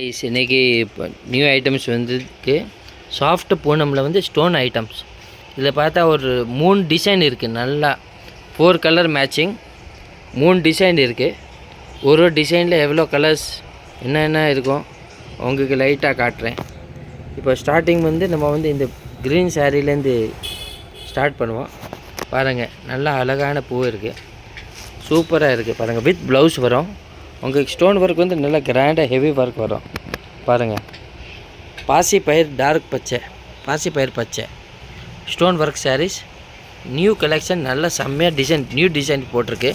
இன்றைக்கி இப்போ new items வந்துருக்கு. சாஃப்ட் பூனமில் வந்து ஸ்டோன் ஐட்டம்ஸ். இதில் பார்த்தா ஒரு 3 டிசைன் இருக்குது. நல்லா 4 கலர் மேட்சிங் 3 டிசைன் இருக்குது. ஒரு டிசைனில் எவ்வளோ கலர்ஸ் என்னென்ன இருக்கும் உங்களுக்கு லைட்டாக காட்டுறேன். இப்போ ஸ்டார்டிங் வந்து நம்ம வந்து இந்த க்ரீன் சாரீலேருந்து ஸ்டார்ட் பண்ணுவோம். பாருங்கள், நல்லா அழகான பூ இருக்குது, சூப்பராக இருக்குது. பாருங்கள், வித் ப்ளவுஸ் வரும். உங்களுக்கு ஸ்டோன் ஒர்க் வந்து நல்லா கிராண்டாக ஹெவி ஒர்க் வரும். பாருங்கள், பாசி பயிர் டார்க் பச்சை, பாசி பயிர் பச்சை stone work sarees. New collection, நல்ல செம்மையாக டிசைன், நியூ டிசைன் போட்டிருக்கு.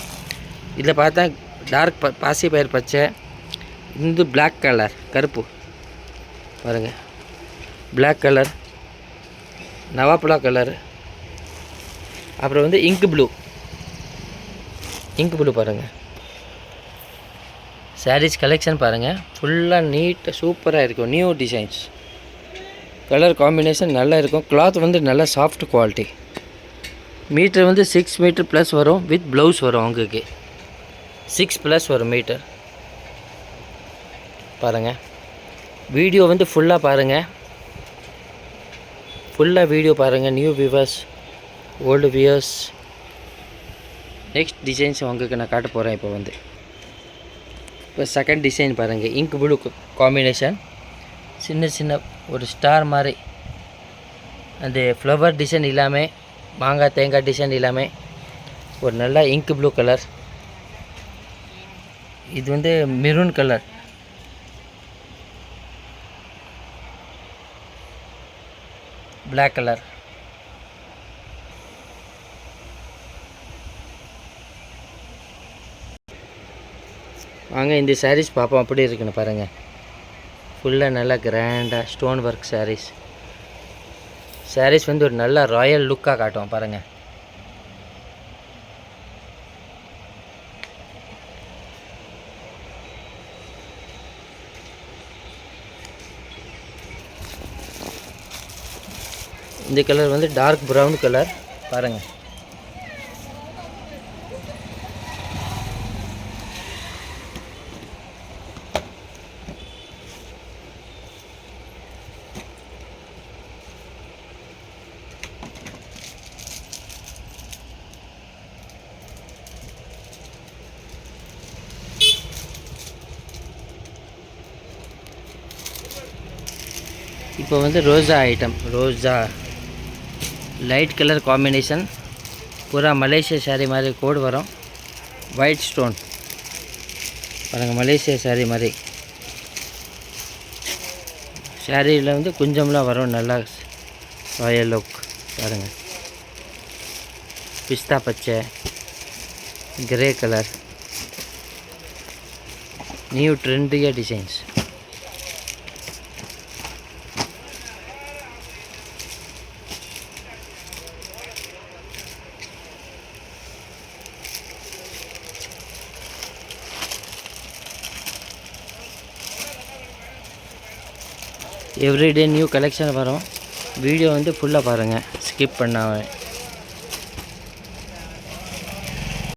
இதில் பார்த்தா டார்க் பாசி பயிர் பச்சை, இந்த பிளாக் கலர் கருப்பு பாருங்கள், பிளாக் கலர், நவாப்புலா கலர், அப்புறம் வந்து இங்க் ப்ளூ பாருங்கள். சாரீஸ் கலெக்ஷன் பாருங்கள், ஃபுல்லாக நீட்டாக சூப்பராக இருக்கும். நியூ டிசைன்ஸ், கலர் காம்பினேஷன் நல்லா இருக்கும். கிளாத் வந்து நல்லா சாஃப்ட் குவாலிட்டி. மீட்டர் வந்து 6 மீட்டர் ப்ளஸ் வரும். வித் ப்ளவுஸ் வரும். உங்களுக்கு 6 ப்ளஸ் வரும் மீட்டர். பாருங்கள், வீடியோ வந்து ஃபுல்லாக பாருங்கள், ஃபுல்லாக வீடியோ பாருங்கள். New viewers, old viewers, next designs உங்களுக்கு நான் காட்ட போகிறேன். இப்போ செகண்ட் டிசைன் பாருங்கள், இங்க் ப்ளூ காம்பினேஷன், சின்ன சின்ன ஒரு ஸ்டார் மாதிரி, அந்த ஃப்ளவர் டிசைன் இல்லாமல், மாங்காய் தேங்காய் டிசைன் இல்லாமல் ஒரு நல்ல இங்க் ப்ளூ கலர். இது வந்து மெரூன் கலர், பிளாக் கலர். வாங்க இந்த சாரீஸ் பார்ப்போம் அப்படி இருக்குன்னு பாருங்கள். ஃபுல்லாக நல்லா கிராண்டாக ஸ்டோன் ஒர்க் சாரீஸ். சாரீஸ் வந்து ஒரு நல்ல ராயல் லுக்காக காட்டும் பாருங்கள். இந்த கலர் வந்து டார்க் ப்ரௌன் கலர் பாருங்கள். இப்போ வந்து ரோஜா ஐட்டம், ரோஜா லைட் கலர் காம்பினேஷன், பூரா மலேசியா சாரீ மாதிரி கோடு வரும். ஒயிட் ஸ்டோன் பாருங்கள், மலேசியா சாரீ மாதிரி சாரியில் வந்து கொஞ்சம்லாம் வரும். நல்லா ராயல் லுக் பாருங்கள். பிஸ்தா பச்சை, கிரே கலர், நியூ ட்ரெண்டியாக டிசைன்ஸ். எவ்ரிடே நியூ கலெக்ஷன் வரும். வீடியோ வந்து ஃபுல்லாக பாருங்கள், ஸ்கிப் பண்ணாமல்.